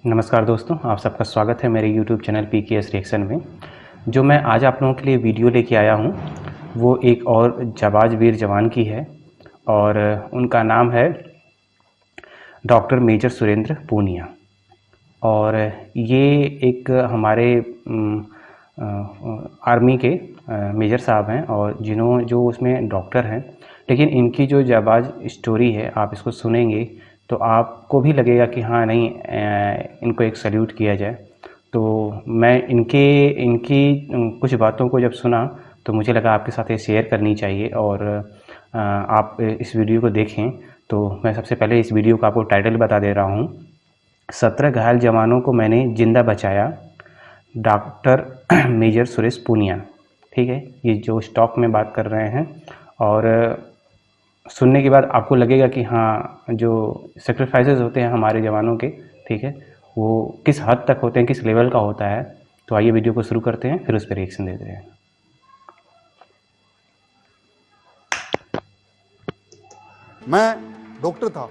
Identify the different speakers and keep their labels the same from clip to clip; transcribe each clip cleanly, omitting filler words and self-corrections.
Speaker 1: नमस्कार दोस्तों, आप सबका स्वागत है मेरे YouTube चैनल PKS रिएक्शन में। जो मैं आज आप लोगों के लिए वीडियो लेके आया हूँ वो एक और जाबाज वीर जवान की है और उनका नाम है डॉक्टर मेजर सुरेंद्र पूनिया। और ये एक हमारे आर्मी के मेजर साहब हैं और जो उसमें डॉक्टर हैं। लेकिन इनकी जो जाबाज स्टोरी है आप इसको सुनेंगे तो आपको भी लगेगा कि हाँ नहीं, इनको एक सैल्यूट किया जाए। तो मैं इनकी कुछ बातों को जब सुना तो मुझे लगा आपके साथ ये शेयर करनी चाहिए और आप इस वीडियो को देखें। तो मैं सबसे पहले इस वीडियो का आपको टाइटल बता दे रहा हूँ। 17 घायल जवानों को मैंने जिंदा बचाया, डॉक्टर मेजर सुरेश पूनिया। ठीक है, ये जो स्टॉक में बात कर रहे हैं और सुनने के बाद आपको लगेगा कि हाँ, जो सेक्रीफाइसेस होते हैं हमारे जवानों के, ठीक है, वो किस हद तक होते हैं, किस लेवल का होता है। तो आइए वीडियो को शुरू करते हैं, फिर उस पर रिएक्शन देते हैं।
Speaker 2: मैं डॉक्टर था,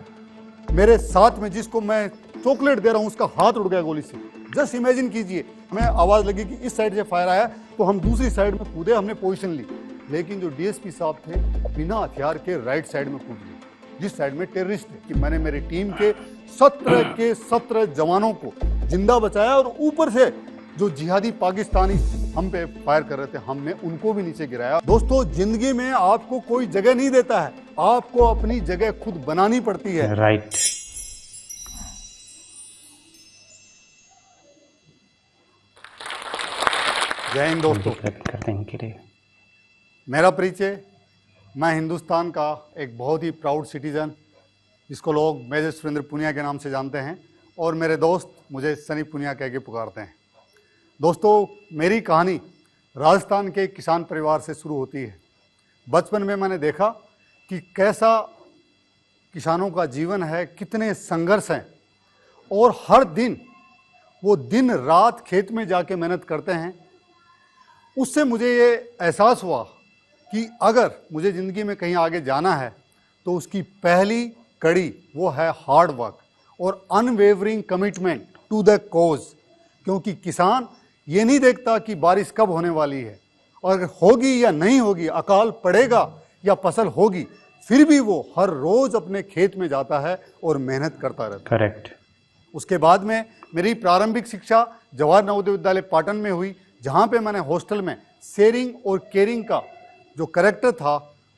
Speaker 2: मेरे साथ में जिसको मैं चॉकलेट दे रहा हूं उसका हाथ उड़ गया गोली से। जस्ट इमेजिन कीजिए, मैं आवाज लगी कि इस साइड से फायर आया तो हम दूसरी साइड में कूदे, हमने पोजीशन ली। लेकिन जो डीएसपी साहब थे बिना हथियार के राइट साइड में कूद गए, जिस साइड में टेररिस्ट थे। कि मैंने मेरी टीम के 17 जवानों को जिंदा बचाया और ऊपर से जो जिहादी पाकिस्तानी हम पे फायर कर रहे थे हमने उनको भी नीचे गिराया। दोस्तों, जिंदगी में आपको कोई जगह नहीं देता है, आपको अपनी जगह खुद बनानी पड़ती है।
Speaker 1: राइट।
Speaker 2: जय हिंद दोस्तों।
Speaker 1: करते हैं इनके लिए
Speaker 2: मेरा परिचय, मैं हिंदुस्तान का एक बहुत ही प्राउड सिटीजन, जिसको लोग मेजर सुरेंद्र पूनिया के नाम से जानते हैं, और मेरे दोस्त मुझे सनी पूनिया कह के पुकारते हैं। दोस्तों, मेरी कहानी राजस्थान के किसान परिवार से शुरू होती है। बचपन में मैंने देखा कि कैसा किसानों का जीवन है, कितने संघर्ष हैं, और हर दिन वो दिन रात खेत में जाके मेहनत करते हैं। उससे मुझे ये एहसास हुआ कि अगर मुझे ज़िंदगी में कहीं आगे जाना है तो उसकी पहली कड़ी वो है हार्ड वर्क और unwavering commitment to the cause. क्योंकि किसान ये नहीं देखता कि बारिश कब होने वाली है और अगर होगी या नहीं होगी, अकाल पड़ेगा या फसल होगी, फिर भी वो हर रोज अपने खेत में जाता है और मेहनत करता रहता है।
Speaker 1: करेक्ट।
Speaker 2: उसके बाद में मेरी प्रारंभिक शिक्षा जवाहर नवोदय विद्यालय पाटन में हुई, जहाँ पे मैंने हॉस्टल में शेयरिंग और केयरिंग का जो कैरेक्टर था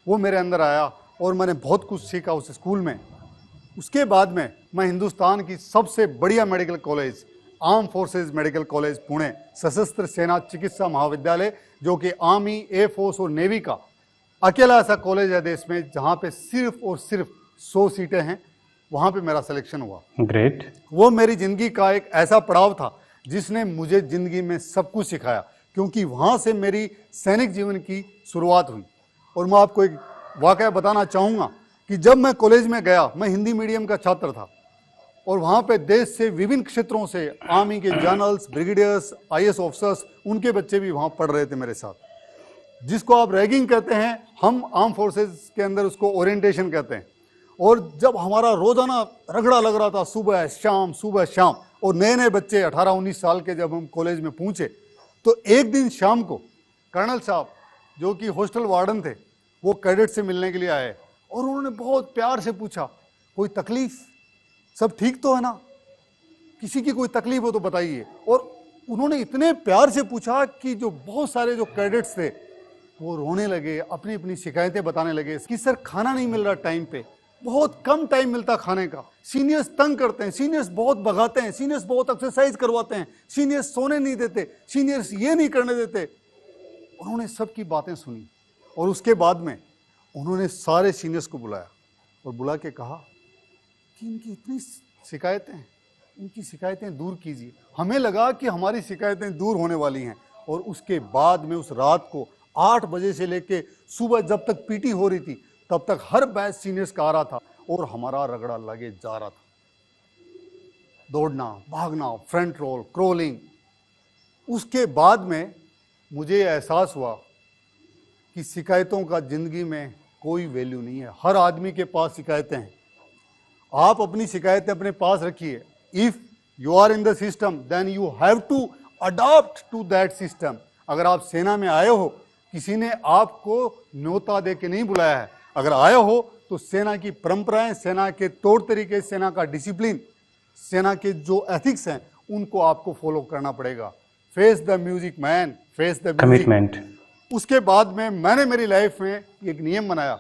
Speaker 2: वो मेरे अंदर आया और मैंने बहुत कुछ सीखा उस स्कूल में। उसके बाद में मैं हिंदुस्तान की सबसे बढ़िया medical college, arm forces medical college Pune, सशस्त्र सेना चिकित्सा महाविद्यालय, जो कि आर्मी, एयरफोर्स और नेवी का अकेला ऐसा कॉलेज है देश में जहाँ पे सिर्फ और सिर्फ 100 सीटें हैं, वहाँ पे मेरा सिलेक्शन हुआ।
Speaker 1: ग्रेट।
Speaker 2: वो मेरी ज़िंदगी का एक ऐसा पड़ाव था जिसने मुझे ज़िंदगी में सब कुछ सिखाया, क्योंकि वहाँ से मेरी सैनिक जीवन की शुरुआत हुई। और मैं आपको एक वाकया बताना चाहूँगा कि जब मैं कॉलेज में गया, मैं हिंदी मीडियम का छात्र था और वहाँ पे देश से विभिन्न क्षेत्रों से आर्मी के जनरल्स, ब्रिगेडियर्स, IAS ऑफिसर्स, उनके बच्चे भी वहाँ पढ़ रहे थे मेरे साथ। जिसको आप रैगिंग कहते हैं, हम आर्म फोर्सेस के अंदर उसको ओरिएंटेशन कहते हैं। और जब हमारा रोजाना रगड़ा लग रहा था, सुबह शाम, और नए नए बच्चे 18-19 साल के जब हम कॉलेज में पहुंचे, तो एक दिन शाम को कर्नल साहब, जो कि हॉस्टल वार्डन थे, वो कैडेट से मिलने के लिए आए और उन्होंने बहुत प्यार से पूछा, कोई तकलीफ, सब ठीक तो है ना, किसी की कोई तकलीफ हो तो बताइए। और उन्होंने इतने प्यार से पूछा कि जो बहुत सारे जो कैडेट्स थे वो रोने लगे, अपनी अपनी शिकायतें बताने लगे कि सर खाना नहीं मिल रहा टाइम पे, बहुत कम टाइम मिलता खाने का, सीनियर्स तंग करते हैं, सीनियर्स बहुत भगाते हैं, सीनियर्स बहुत एक्सरसाइज करवाते हैं, सीनियर्स सोने नहीं देते, सीनियर्स ये नहीं करने देते। उन्होंने सबकी बातें सुनी और उसके बाद में उन्होंने सारे सीनियर्स को बुलाया और बुला के कहा कि इनकी इतनी शिकायतें हैं, इनकी शिकायतें दूर कीजिए। हमें लगा कि हमारी शिकायतें दूर होने वाली हैं। और उसके बाद में उस रात को 8 बजे से लेके सुबह जब तक पीटी हो रही थी तब तक हर बैच सीनियर्स का आ रहा था और हमारा रगड़ा लगे जा रहा था। दौड़ना, भागना, फ्रंट रोल, क्रोलिंग। उसके बाद में मुझे एहसास हुआ कि शिकायतों का जिंदगी में कोई वैल्यू नहीं है। हर आदमी के पास शिकायतें हैं। आप अपनी शिकायतें अपने पास रखिए। If you are in the system, then you have to adopt to that system. अगर आप सेना में आए हो, किसी ने आपको न्योता दे के नहीं बुलाया है, अगर आए हो तो सेना की परंपराएं, सेना के तौर तरीके, सेना का डिसिप्लिन, सेना के जो एथिक्स हैं उनको आपको फॉलो करना पड़ेगा। Face the music man, face the
Speaker 1: commitment.
Speaker 2: उसके बाद में मैंने मेरी लाइफ में एक नियम बनाया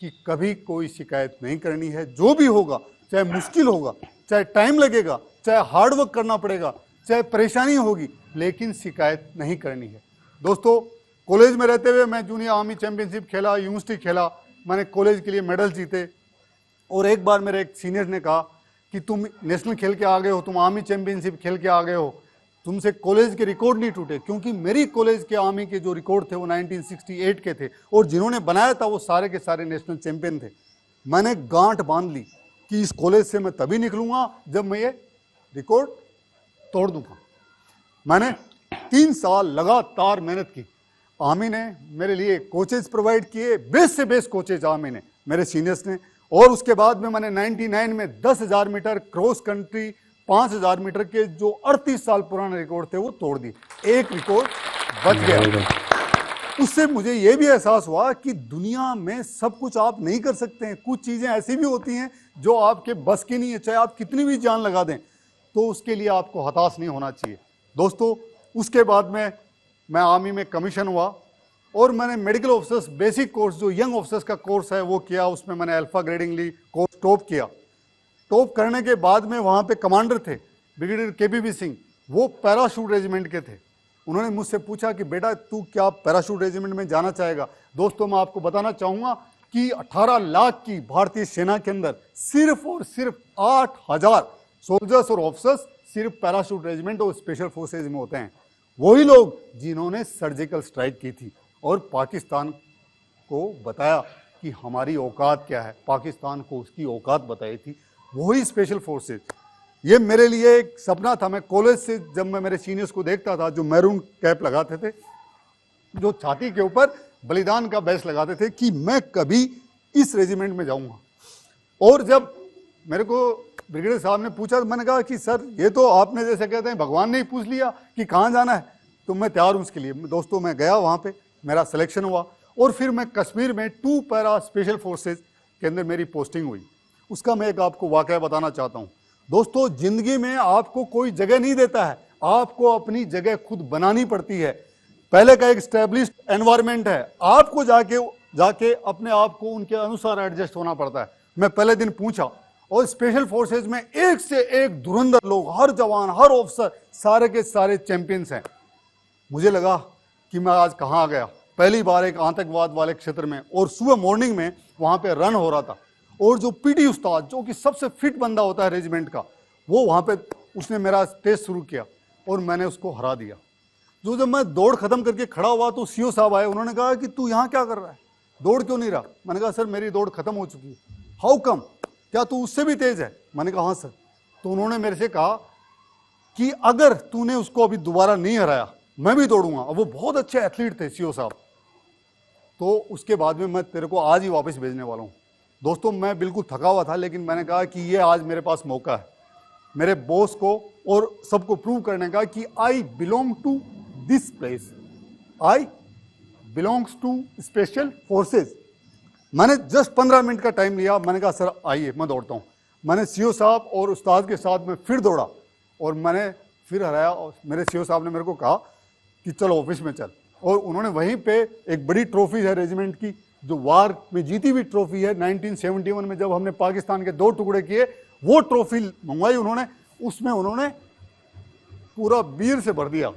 Speaker 2: कि कभी कोई शिकायत नहीं करनी है। जो भी होगा, चाहे मुश्किल होगा, चाहे टाइम लगेगा, चाहे हार्ड वर्क करना पड़ेगा, चाहे परेशानी होगी, लेकिन शिकायत नहीं करनी है। दोस्तों, कॉलेज में रहते हुए मैं जूनियर आर्मी चैंपियनशिप खेला, यूनिवर्सिटी खेला, मैंने कॉलेज के लिए मेडल जीते। और एक बार मेरे एक सीनियर ने कहा कि तुम नेशनल खेल के आ गए हो, तुम आर्मी चैंपियनशिप खेल के आ गए हो, तुमसे कॉलेज के रिकॉर्ड नहीं टूटे। क्योंकि मेरी कॉलेज के आर्मी के जो रिकॉर्ड थे वो 1968 के थे, और जिन्होंने बनाया था वो सारे के सारे नेशनल चैंपियन थे। मैंने गांठ बांध ली कि इस कॉलेज से मैं तभी निकलूंगा जब मैं ये रिकॉर्ड तोड़ दूंगा। मैंने 3 साल लगातार मेहनत की। आर्मी ने मेरे लिए कोचेज प्रोवाइड किए, बेस्ट से बेस्ट कोचेज आर्मी ने, मेरे सीनियर्स ने। और उसके बाद में मैंने 99 में 10,000 मीटर क्रॉस कंट्री, 5,000 मीटर के जो 38 साल पुराने रिकॉर्ड थे वो तोड़ दिए। एक रिकॉर्ड बच गया। उससे मुझे ये भी एहसास हुआ कि दुनिया में सब कुछ आप नहीं कर सकते हैं। कुछ चीज़ें ऐसी भी होती हैं जो आपके बस की नहीं है, चाहे आप कितनी भी जान लगा दें, तो उसके लिए आपको हताश नहीं होना चाहिए। दोस्तों, उसके बाद में मैं आर्मी में कमीशन हुआ और मैंने मेडिकल ऑफिसर्स बेसिक कोर्स, जो यंग ऑफिसर्स का कोर्स है, वो किया। उसमें मैंने अल्फा ग्रेडिंग ली, कोर्स टॉप किया। टॉप करने के बाद में वहाँ पे कमांडर थे ब्रिगेडियर केबीबी सिंह, वो पैराशूट रेजिमेंट के थे। उन्होंने मुझसे पूछा कि बेटा तू क्या पैराशूट रेजिमेंट में जाना चाहेगा। दोस्तों, मैं आपको बताना चाहूँगा कि 18 लाख की भारतीय सेना के अंदर सिर्फ और सिर्फ 8,000 सोल्जर्स और ऑफिसर्स सिर्फ पैराशूट रेजिमेंट और स्पेशल फोर्सेज में होते हैं। वही लोग जिन्होंने सर्जिकल स्ट्राइक की थी और पाकिस्तान को बताया कि हमारी औकात क्या है, पाकिस्तान को उसकी औकात बताई थी, वही स्पेशल फोर्सेज। ये मेरे लिए एक सपना था। मैं कॉलेज से जब मैं मेरे सीनियर्स को देखता था जो मैरून कैप लगाते थे, जो छाती के ऊपर बलिदान का बैच लगाते थे, कि मैं कभी इस रेजिमेंट में जाऊंगा। और जब मेरे को ब्रिगेडियर साहब ने पूछा तो मैंने कहा कि सर ये तो आपने जैसे कहते हैं भगवान ने ही पूछ लिया कि कहाँ जाना है, तो मैं तैयार हूँ उसके लिए। दोस्तों, मैं गया वहाँ पे, मेरा सिलेक्शन हुआ और फिर मैं कश्मीर में 2 पैरा स्पेशल फोर्सेज के अंदर मेरी पोस्टिंग हुई। उसका मैं एक आपको वाकया बताना चाहता हूँ। दोस्तों, जिंदगी में आपको कोई जगह नहीं देता है, आपको अपनी जगह खुद बनानी पड़ती है। पहले का एक स्टैब्लिश्ड एनवायरनमेंट है, आपको जाके अपने आप को उनके अनुसार एडजस्ट होना पड़ता है। मैं पहले दिन पूछा और स्पेशल फोर्सेज में एक से एक धुरंधर लोग, हर जवान, हर ऑफिसर, सारे के सारे चैंपियंस हैं। मुझे लगा कि मैं आज कहाँ आ गया। पहली बार एक आतंकवाद वाले क्षेत्र में, और सुबह मॉर्निंग में वहाँ पे रन हो रहा था, और जो पीटी उस्ताद, जो कि सबसे फिट बंदा होता है रेजिमेंट का, वो वहाँ पे उसने मेरा टेस्ट शुरू किया और मैंने उसको हरा दिया। जो जब मैं दौड़ खत्म करके खड़ा हुआ तो सीओ साहब आए, उन्होंने कहा कि तू यहाँ क्या कर रहा है, दौड़ क्यों नहीं रहा। मैंने कहा सर मेरी दौड़ खत्म हो चुकी है। हाउ कम, क्या तू उससे भी तेज है। मैंने कहा हाँ सर। तो उन्होंने मेरे से कहा कि अगर तूने उसको अभी दोबारा नहीं हराया मैं भी दौड़ूंगा। वो बहुत अच्छे एथलीट थे सीओ साहब। तो उसके बाद में मैं तेरे को आज ही वापस भेजने वाला हूँ। दोस्तों, मैं बिल्कुल थका हुआ था, लेकिन मैंने कहा कि ये आज मेरे पास मौका है मेरे बॉस को और सबको प्रूव करने का कि I belong to this place, I belongs to special forces. मैंने जस्ट 15 मिनट का टाइम लिया। मैंने कहा सर आइए मैं दौड़ता हूँ। मैंने सीओ साहब और उस्ताद के साथ में फिर दौड़ा और मैंने फिर हराया। और मेरे सीओ साहब ने मेरे को कहा कि चलो ऑफिस में चल, और उन्होंने वहीं पे एक बड़ी ट्रॉफी है रेजिमेंट की, जो वार में जीती हुई ट्रॉफी है। 1971 में जब हमने पाकिस्तान के 2 टुकड़े किए, वो ट्रॉफी मंगवाई उन्होंने। उसमें उन्होंने पूरा बीर से भर दिया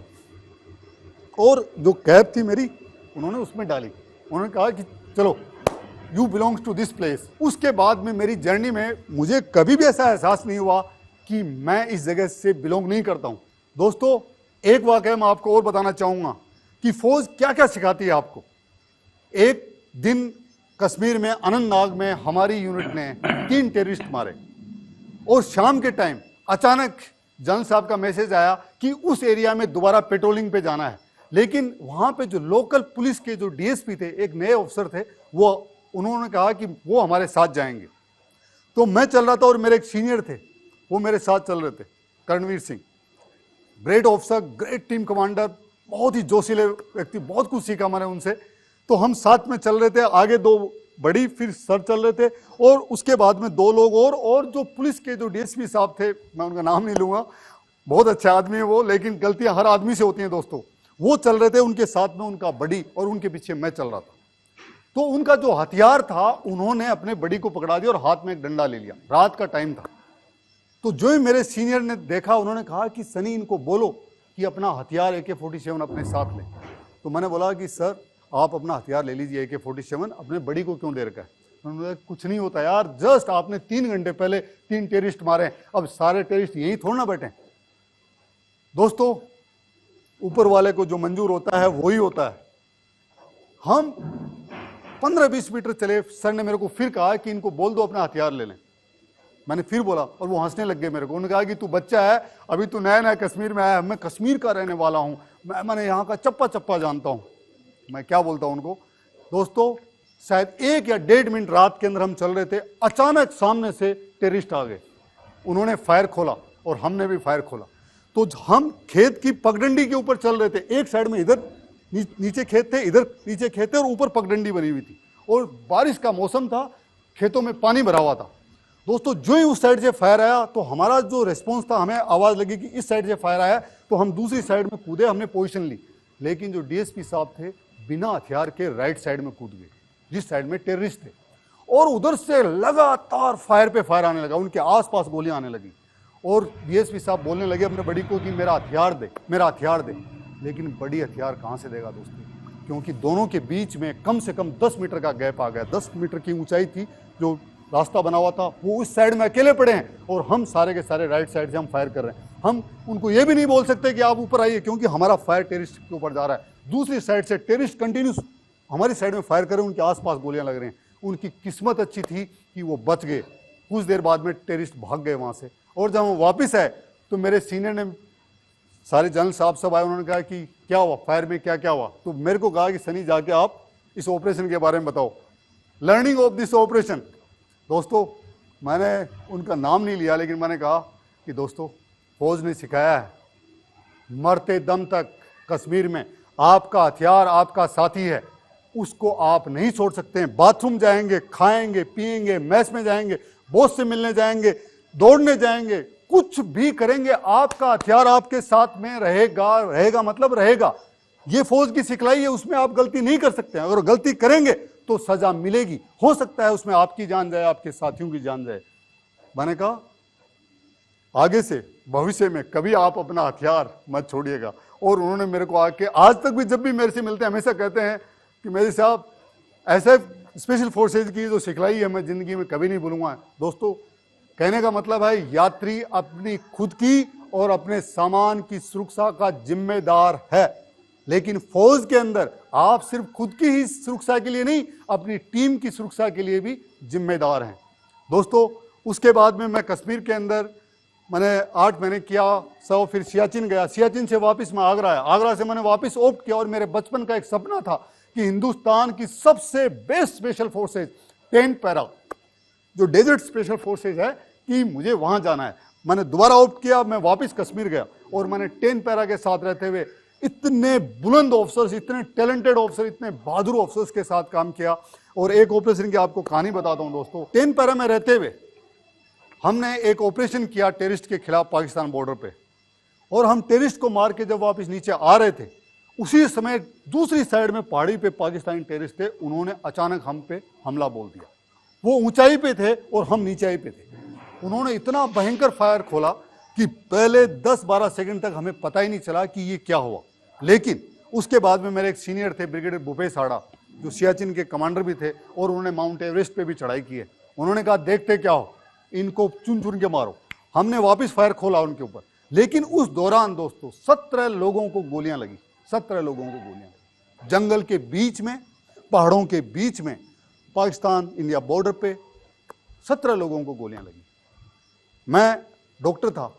Speaker 2: और जो कैप थी मेरी उन्होंने उसमें डाली। उन्होंने कहा कि चलो you belongs to this place. उसके बाद में मेरी जर्नी में मुझे कभी भी ऐसा एहसास नहीं हुआ कि मैं इस जगह से बिलोंग नहीं करता हूँ। दोस्तों, एक वाकया मैं आपको और बताना चाहूँगा कि फौज क्या क्या सिखाती है आपको। एक दिन कश्मीर में अनंतनाग में हमारी यूनिट ने 3 टेररिस्ट मारे, और शाम के टाइम अचानक जनरल साहब का मैसेज आया कि उस एरिया में दोबारा पेट्रोलिंग पे जाना है। लेकिन वहाँ पे जो लोकल पुलिस के जो डीएसपी थे, एक नए अफसर थे, वो उन्होंने कहा कि वो हमारे साथ जाएंगे। तो मैं चल रहा था और मेरे एक सीनियर थे, वो मेरे साथ चल रहे थे। Karanveer Singh, great officer, great team commander, बहुत ही जोशीले व्यक्ति, बहुत कुछ सीखा मैंने उनसे। तो हम साथ में चल रहे थे, आगे 2 बड़ी, फिर सर चल रहे थे, और उसके बाद में 2 लोग और जो पुलिस के जो डीएसपी साहब थे, मैं उनका नाम नहीं लूंगा, बहुत अच्छे आदमी है वो, लेकिन गलतियां हर आदमी से होती हैं दोस्तों। वो चल रहे थे, उनके साथ में उनका बड़ी, और उनके पीछे मैं चल रहा था। तो उनका जो हथियार था, उन्होंने अपने बड़ी को पकड़ा दिया और हाथ में एक डंडा ले लिया। रात का टाइम था। तो जो ही मेरे सीनियर ने देखा, उन्होंने कहा कि सनी, इनको बोलो कि अपना हथियार AK-47 अपने साथ ले। तो मैंने बोला कि सर, आप अपना हथियार ले लीजिए, AK-47, अपने बड़ी को क्यों दे रखा है? उन्होंने बोला कुछ नहीं होता यार, जस्ट आपने 3 घंटे पहले 3 टेररिस्ट मारे, अब सारे टेररिस्ट यही थोड़ा ना बैठे। दोस्तों, ऊपर वाले को जो मंजूर होता है वही होता है। हम 15-20 मीटर चले, सर ने मेरे को फिर कहा कि इनको बोल दो अपना हथियार ले लें। मैंने फिर बोला और वो हंसने लग गए मेरे को। उन्होंने कहा कि तू बच्चा है, अभी तू नया नया कश्मीर में आया है, मैं कश्मीर का रहने वाला हूं, मैंने यहाँ का चप्पा चप्पा जानता हूं। मैं क्या बोलता हूं उनको। दोस्तों, शायद 1 या 1.5 मिनट रात के अंदर हम चल रहे थे, अचानक सामने से टेररिस्ट आ गए। उन्होंने फायर खोला और हमने भी फायर खोला। तो हम खेत की पगडंडी के ऊपर चल रहे थे, एक साइड में इधर नीचे खेत थे, इधर नीचे खेत थे, और ऊपर पगडंडी बनी हुई थी, और बारिश का मौसम था, खेतों में पानी भरा हुआ था। दोस्तों, जो ही उस साइड से फायर आया, तो हमारा जो रिस्पॉन्स था, हमें आवाज लगी कि इस साइड से फायर आया, तो हम दूसरी साइड में कूदे, हमने पोजीशन ली। लेकिन जो डीएसपी साहब थे, बिना हथियार के राइट साइड में कूद गए, जिस साइड में टेररिस्ट थे, और उधर से लगातार फायर पे फायर आने लगा, उनके आसपास गोलियां आने लगी। और डीएसपी साहब बोलने लगे अपने बड़ी को कि मेरा हथियार दे, मेरा हथियार दे। लेकिन बड़ी हथियार कहाँ से देगा दोस्तों, क्योंकि दोनों के बीच में कम से कम 10 मीटर का गैप आ गया। 10 मीटर की ऊंचाई थी, जो रास्ता बना हुआ था, वो उस साइड में अकेले पड़े हैं, और हम सारे के सारे राइट साइड से हम फायर कर रहे हैं। हम उनको ये भी नहीं बोल सकते कि आप ऊपर आइए, क्योंकि हमारा फायर टेररिस्ट के ऊपर जा रहा है। दूसरी साइड से टेररिस्ट कंटिन्यूस हमारी साइड में फायर कर रहे हैं, उनके आसपास गोलियां लग रही हैं। उनकी किस्मत अच्छी थी कि वो बच गए। कुछ देर बाद में टेररिस्ट भाग गए वहां से। और जब हम वापस आए, तो मेरे सीनियर ने, सारे जनरल साहब सब आए, उन्होंने कहा कि क्या हुआ, फायर में क्या क्या हुआ। तो मेरे को कहा कि सनी, जाके आप इस ऑपरेशन के बारे में बताओ, लर्निंग ऑफ दिस ऑपरेशन। दोस्तों, मैंने उनका नाम नहीं लिया, लेकिन मैंने कहा कि दोस्तों, फौज ने सिखाया है, मरते दम तक कश्मीर में आपका हथियार आपका साथी है, उसको आप नहीं छोड़ सकते हैं। बाथरूम जाएंगे, खाएंगे, पिएंगे, मैस में जाएंगे, बॉस से मिलने जाएंगे, दौड़ने जाएंगे, कुछ भी करेंगे, आपका हथियार आपके साथ में रहेगा। रहेगा मतलब रहेगा। ये फौज की सिखलाई है, उसमें आप गलती नहीं कर सकते। अगर गलती करेंगे तो सजा मिलेगी। हो सकता है उसमें आपकी जान जाए, आपके साथियों की जान जाए। मैंने कहा आगे से भविष्य में कभी आप अपना हथियार मत छोड़िएगा। और उन्होंने मेरे को आके, आज तक भी जब भी मेरे से मिलते हैं, हमेशा कहते हैं कि मेरे साहब, ऐसे स्पेशल फोर्सेज की जो सिखलाई है, मैं जिंदगी में कभी नहीं भूलूंगा। दोस्तों, कहने का मतलब है, यात्री अपनी खुद की और अपने सामान की सुरक्षा का जिम्मेदार है, लेकिन फौज के अंदर आप सिर्फ खुद की ही सुरक्षा के लिए नहीं, अपनी टीम की सुरक्षा के लिए भी जिम्मेदार हैं। दोस्तों, उसके बाद में मैं कश्मीर के अंदर मैंने 8 महीने किया, फिर सियाचिन गया, सियाचिन से वापस मैं आगरा आया, आगरा से मैंने वापस ऑप्ट किया। और मेरे बचपन का एक सपना था कि हिंदुस्तान की सबसे बेस्ट स्पेशल फोर्सेज 10 पैरा, जो डेजर्ट स्पेशल फोर्सेज है, कि मुझे वहां जाना है। मैंने दोबारा ऑप्ट किया, मैं वापस कश्मीर गया, और मैंने 10 पैरा के साथ रहते हुए इतने बुलंद ऑफिसर्स, इतने टैलेंटेड ऑफिसर, इतने बहादुर ऑफिसर्स के साथ काम किया। और एक ऑपरेशन की आपको कहानी बताता हूं दोस्तों। 10 पैरा में रहते हुए हमने एक ऑपरेशन किया टेररिस्ट के खिलाफ पाकिस्तान बॉर्डर पे, और हम टेररिस्ट को मार के जब वापस नीचे आ रहे थे, उसी समय दूसरी साइड में पहाड़ी पे पाकिस्तानी टेररिस्ट थे, उन्होंने अचानक हम पे हमला बोल दिया। वो ऊंचाई पे थे और हम नीचाई पे थे। उन्होंने इतना भयंकर फायर खोला कि पहले 10-12 सेकंड तक हमें पता ही नहीं चला कि ये क्या हुआ। लेकिन उसके बाद में मेरे एक सीनियर थे, ब्रिगेडियर भूपेश हाड़ा, जो सियाचिन के कमांडर भी थे, और उन्होंने माउंट एवरेस्ट पे भी चढ़ाई की है। उन्होंने कहा देखते क्या हो, इनको चुन चुन के मारो। हमने वापस फायर खोला उनके ऊपर, लेकिन उस दौरान दोस्तों 17 लोगों को गोलियां लगी। 17 लोगों को गोलियां लगी, जंगल के बीच में, पहाड़ों के बीच में, पाकिस्तान इंडिया बॉर्डर पे 17 लोगों को गोलियां लगी। मैं डॉक्टर था,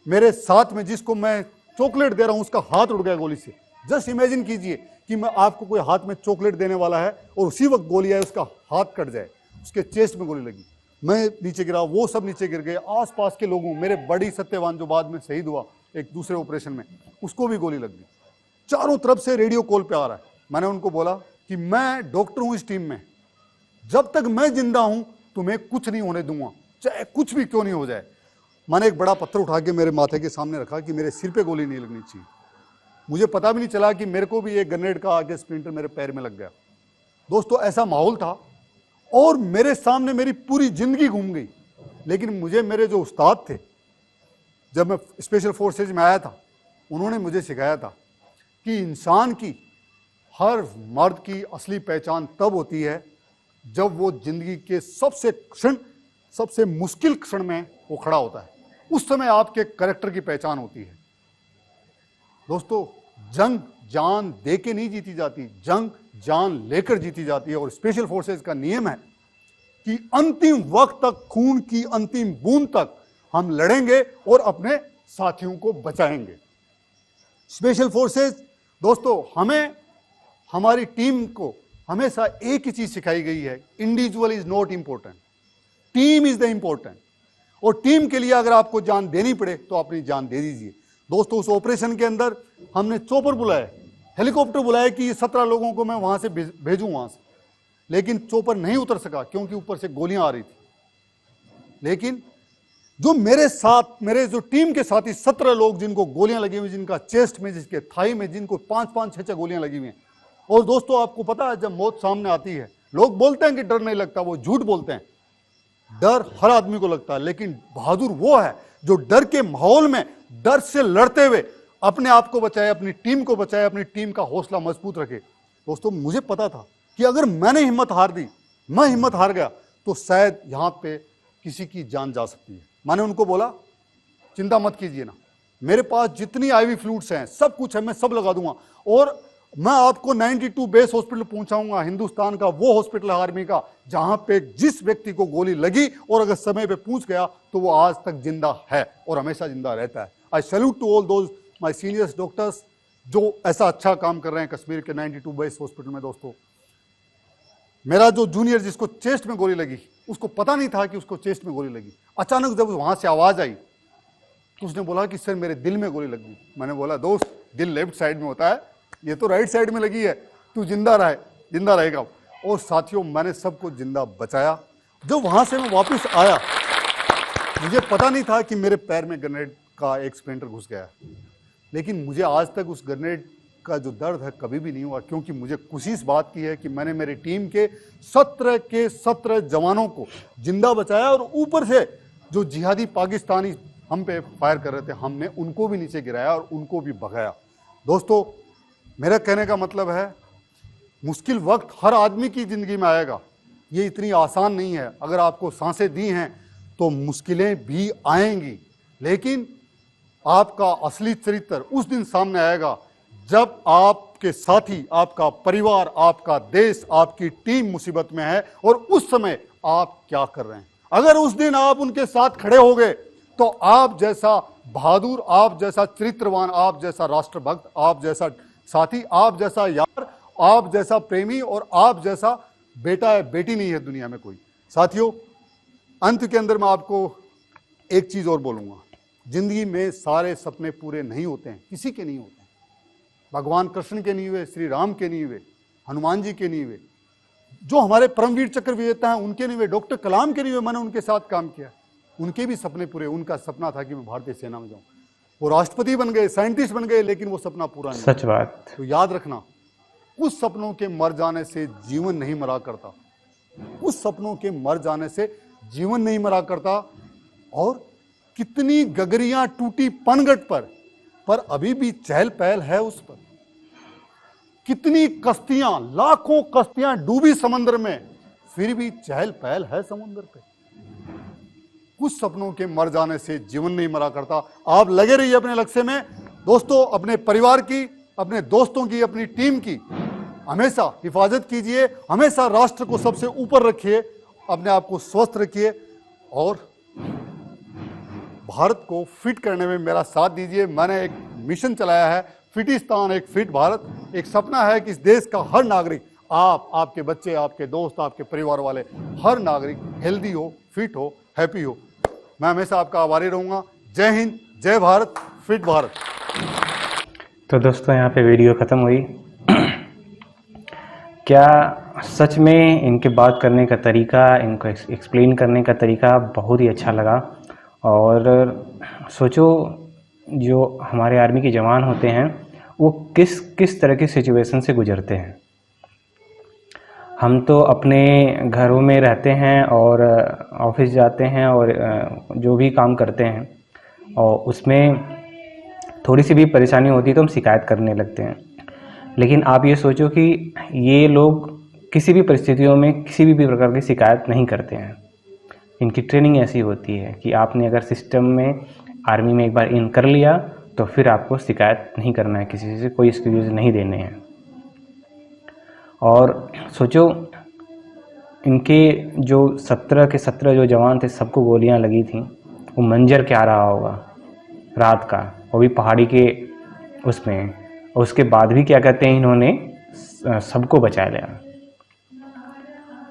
Speaker 2: मेरे साथ में जिसको मैं चॉकलेट दे रहा हूं, उसका हाथ उड़ गया गोली से। जस्ट इमेजिन कीजिए कि मैं आपको कोई हाथ में चॉकलेट देने वाला है और उसी वक्त गोली आए, उसका हाथ कट जाए, उसके चेस्ट में गोली लगी। मैं नीचे गिरा, वो सब नीचे गिर गए। आसपास के लोगों, मेरे बड़ी सत्यवान जो बाद में शहीद हुआ एक दूसरे ऑपरेशन में, उसको भी गोली लग गई। चारों तरफ से रेडियो कॉल पे आ रहा है। मैंने उनको बोला कि मैं डॉक्टर हूं इस टीम में, जब तक मैं जिंदा हूं तुम्हें कुछ नहीं होने दूंगा, चाहे कुछ भी क्यों नहीं हो जाए। मैंने एक बड़ा पत्थर उठा के मेरे माथे के सामने रखा कि मेरे सिर पे गोली नहीं लगनी चाहिए। मुझे पता भी नहीं चला कि मेरे को भी एक ग्रेनेड का आगे स्प्लिंटर मेरे पैर में लग गया। दोस्तों ऐसा माहौल था और मेरे सामने मेरी पूरी जिंदगी घूम गई। लेकिन मुझे मेरे जो उस्ताद थे, जब मैं स्पेशल फोर्सेज में आया था, उन्होंने मुझे सिखाया था कि इंसान की, हर मर्द की असली पहचान तब होती है जब वो जिंदगी के सबसे मुश्किल क्षण में वो खड़ा होता है। उस समय आपके कैरेक्टर की पहचान होती है। दोस्तों जंग जान दे के नहीं जीती जाती, जंग जान लेकर जीती जाती है। और स्पेशल फोर्सेज का नियम है कि अंतिम वक्त तक, खून की अंतिम बूंद तक हम लड़ेंगे और अपने साथियों को बचाएंगे। स्पेशल फोर्सेज दोस्तों, हमें, हमारी टीम को हमेशा एक ही चीज सिखाई गई है, individual is not important, team is the important. और टीम के लिए अगर आपको जान देनी पड़े तो अपनी जान दे दीजिए। दोस्तों उस ऑपरेशन के अंदर हमने चॉपर बुलाया, हेलीकॉप्टर बुलाया कि ये 17 लोगों को मैं वहां से भेजूं वहां से, लेकिन चॉपर नहीं उतर सका क्योंकि ऊपर से गोलियां आ रही थी। लेकिन जो मेरे साथ, मेरे जो टीम के साथी 17 लोग जिनको गोलियां लगी हुई, जिनका चेस्ट में, जिसके थाई में, जिनको 5-5, 6-6 गोलियां लगी हुई हैं। और दोस्तों आपको पता है, जब मौत सामने आती है, लोग बोलते हैं कि डर नहीं लगता, वो झूठ बोलते हैं। डर हर आदमी को लगता है, लेकिन बहादुर वो है जो डर के माहौल में, डर से लड़ते हुए अपने आप को बचाए, अपनी टीम को बचाए, अपनी टीम का हौसला मजबूत रखे। दोस्तों मुझे पता था कि अगर मैंने हिम्मत हार दी, मैं हिम्मत हार गया, तो शायद यहां पे किसी की जान जा सकती है। मैंने उनको बोला चिंता मत कीजिए ना, मेरे पास जितनी आईवी फ्लूइड्स हैं, सब कुछ है, मैं सब लगा दूंगा और मैं आपको 92 बेस हॉस्पिटल पहुंचाऊंगा, हिंदुस्तान का वो हॉस्पिटल है आर्मी का, जहां पे जिस व्यक्ति को गोली लगी और अगर समय पे पहुंच गया तो वो आज तक जिंदा है और हमेशा जिंदा रहता है। I salute to all those my seniors doctors जो ऐसा अच्छा काम कर रहे हैं कश्मीर के 92 बेस हॉस्पिटल में। दोस्तों मेरा जो जूनियर जिसको चेस्ट में गोली लगी, उसको पता नहीं था कि उसको चेस्ट में गोली लगी। अचानक जब वहां से आवाज आई तो उसने बोला कि सर मेरे दिल में गोली लग गई। मैंने बोला दोस्त, दिल लेफ्ट साइड में होता है, ये तो राइट साइड में लगी है, तू जिंदा रहेगा। और साथियों मैंने सबको जिंदा बचाया। जब वहां से मैं वापस आया, मुझे पता नहीं था कि मेरे पैर में ग्रेनेड का एक स्प्लिंटर घुस गया, लेकिन मुझे आज तक उस ग्रेनेड का जो दर्द है कभी भी नहीं हुआ, क्योंकि मुझे खुशी इस बात की है कि मैंने मेरी टीम के 17 जवानों को जिंदा बचाया और ऊपर से जो जिहादी पाकिस्तानी हम पे फायर कर रहे थे, हमने उनको भी नीचे गिराया और उनको भी भगाया। दोस्तों मेरा कहने का मतलब है, मुश्किल वक्त हर आदमी की जिंदगी में आएगा, ये इतनी आसान नहीं है। अगर आपको सांसें दी हैं तो मुश्किलें भी आएंगी, लेकिन आपका असली चरित्र उस दिन सामने आएगा जब आपके साथी, आपका परिवार, आपका देश, आपकी टीम मुसीबत में है और उस समय आप क्या कर रहे हैं। अगर उस दिन आप उनके साथ खड़े हो गए तो आप जैसा बहादुर, आप जैसा चरित्रवान, आप जैसा राष्ट्रभक्त, आप जैसा साथी, आप जैसा यार, आप जैसा प्रेमी और आप जैसा बेटा है, बेटी नहीं है दुनिया में कोई। साथियों अंत के अंदर मैं आपको एक चीज और बोलूंगा, जिंदगी में सारे सपने पूरे नहीं होते हैं, किसी के नहीं होते हैं। भगवान कृष्ण के नहीं हुए, श्री राम के नहीं हुए, हनुमान जी के नहीं हुए, जो हमारे परमवीर चक्र विजेता हैं उनके नहीं हुए, डॉक्टर कलाम के नहीं हुए। मैंने उनके साथ काम किया, उनके भी सपने पूरे। उनका सपना था कि मैं भारतीय सेना में जाऊं, वो राष्ट्रपति बन गए, साइंटिस्ट बन गए, लेकिन वो सपना पूरा नहीं।
Speaker 1: सच बात।
Speaker 2: तो याद रखना, कुछ सपनों के मर जाने से जीवन नहीं मरा करता, कुछ सपनों के मर जाने से जीवन नहीं मरा करता। और कितनी गगरियां टूटी पनघट पर अभी भी चहल पहल है उस पर। कितनी कश्तियां, लाखों कश्तियां डूबी समंदर में, फिर भी चहल पहल है समुद्र पे। कुछ सपनों के मर जाने से जीवन नहीं मरा करता। आप लगे रहिए अपने लक्ष्य में। दोस्तों अपने परिवार की, अपने दोस्तों की, अपनी टीम की हमेशा हिफाजत कीजिए, हमेशा राष्ट्र को सबसे ऊपर रखिए, अपने आप को स्वस्थ रखिए और भारत को फिट करने में मेरा साथ दीजिए। मैंने एक मिशन चलाया है, फिटिस्तान एक फिट भारत। एक सपना है कि इस देश का हर नागरिक आप, आपके बच्चे, आपके दोस्त, आपके परिवार वाले, हर नागरिक हेल्दी हो, फिट हो, हैप्पी हो। मैं हमेशा आपका आभारी रहूँगा। जय हिंद, जय भारत, फिट भारत।
Speaker 1: तो दोस्तों यहाँ पे वीडियो ख़त्म हुई। क्या सच में इनके बात करने का तरीका, इनको एक्सप्लेन करने का तरीका बहुत ही अच्छा लगा। और सोचो जो हमारे आर्मी के जवान होते हैं वो किस किस तरह की सिचुएशन से गुजरते हैं। हम तो अपने घरों में रहते हैं और ऑफिस जाते हैं और जो भी काम करते हैं और उसमें थोड़ी सी भी परेशानी होती है तो हम शिकायत करने लगते हैं। लेकिन आप ये सोचो कि ये लोग किसी भी परिस्थितियों में किसी भी प्रकार की शिकायत नहीं करते हैं। इनकी ट्रेनिंग ऐसी होती है कि आपने अगर सिस्टम में आर्मी में एक बार इन कर लिया तो फिर आपको शिकायत नहीं करना है, किसी से कोई एक्सक्यूज़ नहीं देने हैं। और सोचो इनके जो 17 के 17 जो जवान थे, सबको गोलियां लगी थी, वो मंजर क्या रहा होगा रात का, वो भी पहाड़ी के उसमें। और उसके बाद भी क्या कहते हैं, इन्होंने सबको बचा लिया।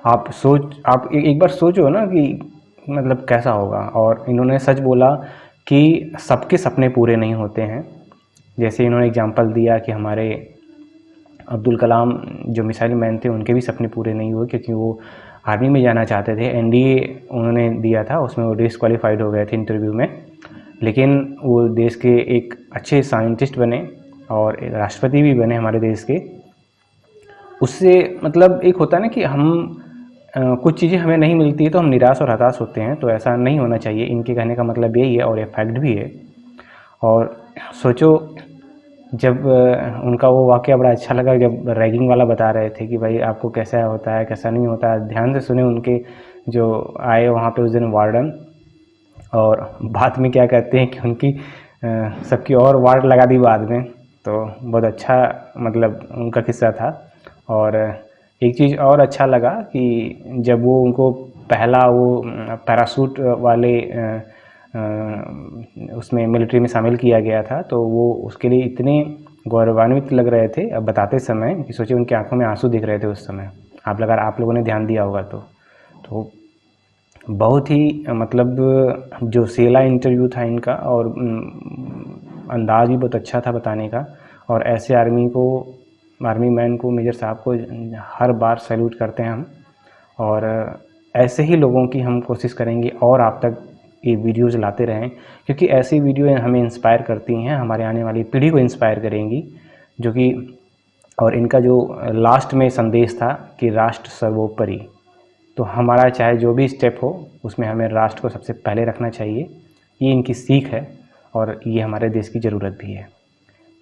Speaker 1: आप एक बार सोचो ना कि मतलब कैसा होगा। और इन्होंने सच बोला कि सबके सपने पूरे नहीं होते हैं। जैसे इन्होंने एग्जांपल दिया कि हमारे अब्दुल कलाम जो मिसाइल मैन थे उनके भी सपने पूरे नहीं हुए, क्योंकि वो आर्मी में जाना चाहते थे। एनडीए उन्होंने दिया था, उसमें वो डिसक्वालीफाइड हो गए थे इंटरव्यू में। लेकिन वो देश के एक अच्छे साइंटिस्ट बने और राष्ट्रपति भी बने हमारे देश के। उससे मतलब एक होता है ना कि हम कुछ चीज़ें हमें नहीं मिलती है तो हम निराश और हताश होते हैं, तो ऐसा नहीं होना चाहिए। इनके कहने का मतलब यही है और ये फैक्ट भी है। और सोचो जब उनका वो वाक़या बड़ा अच्छा लगा जब रैगिंग वाला बता रहे थे कि भाई आपको कैसा होता है कैसा नहीं होता है। ध्यान से सुने उनके जो आए वहाँ पे उस दिन वार्डन, और बाद में क्या कहते हैं कि उनकी सबकी और वार्ड लगा दी बाद में। तो बहुत अच्छा मतलब उनका किस्सा था। और एक चीज़ और अच्छा लगा कि जब वो उनको पहला वो पैराशूट वाले उसमें मिलिट्री में शामिल किया गया था, तो वो उसके लिए इतने गौरवान्वित लग रहे थे अब बताते समय कि सोचिए उनकी आंखों में आंसू दिख रहे थे उस समय। आप लोगों ने ध्यान दिया होगा तो बहुत ही मतलब जो सेला इंटरव्यू था इनका, और अंदाज़ भी बहुत अच्छा था बताने का। और ऐसे आर्मी मैन को, मेजर साहब को हर बार सैल्यूट करते हैं हम। और ऐसे ही लोगों की हम कोशिश करेंगे और आप तक ये वीडियोज़ लाते रहें, क्योंकि ऐसी वीडियो हमें इंस्पायर करती हैं, हमारे आने वाली पीढ़ी को इंस्पायर करेंगी। जो कि और इनका जो लास्ट में संदेश था कि राष्ट्र सर्वोपरि, तो हमारा चाहे जो भी स्टेप हो उसमें हमें राष्ट्र को सबसे पहले रखना चाहिए। ये इनकी सीख है और ये हमारे देश की ज़रूरत भी है।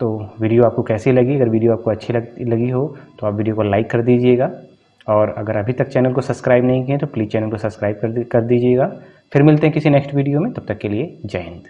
Speaker 1: तो वीडियो आपको कैसी लगी? अगर वीडियो आपको अच्छी लगी हो तो आप वीडियो को लाइक कर दीजिएगा। और अगर अभी तक चैनल को सब्सक्राइब नहीं किए तो प्लीज़ चैनल को सब्सक्राइब कर दीजिएगा। फिर मिलते हैं किसी नेक्स्ट वीडियो में, तब तक के लिए जय हिंद।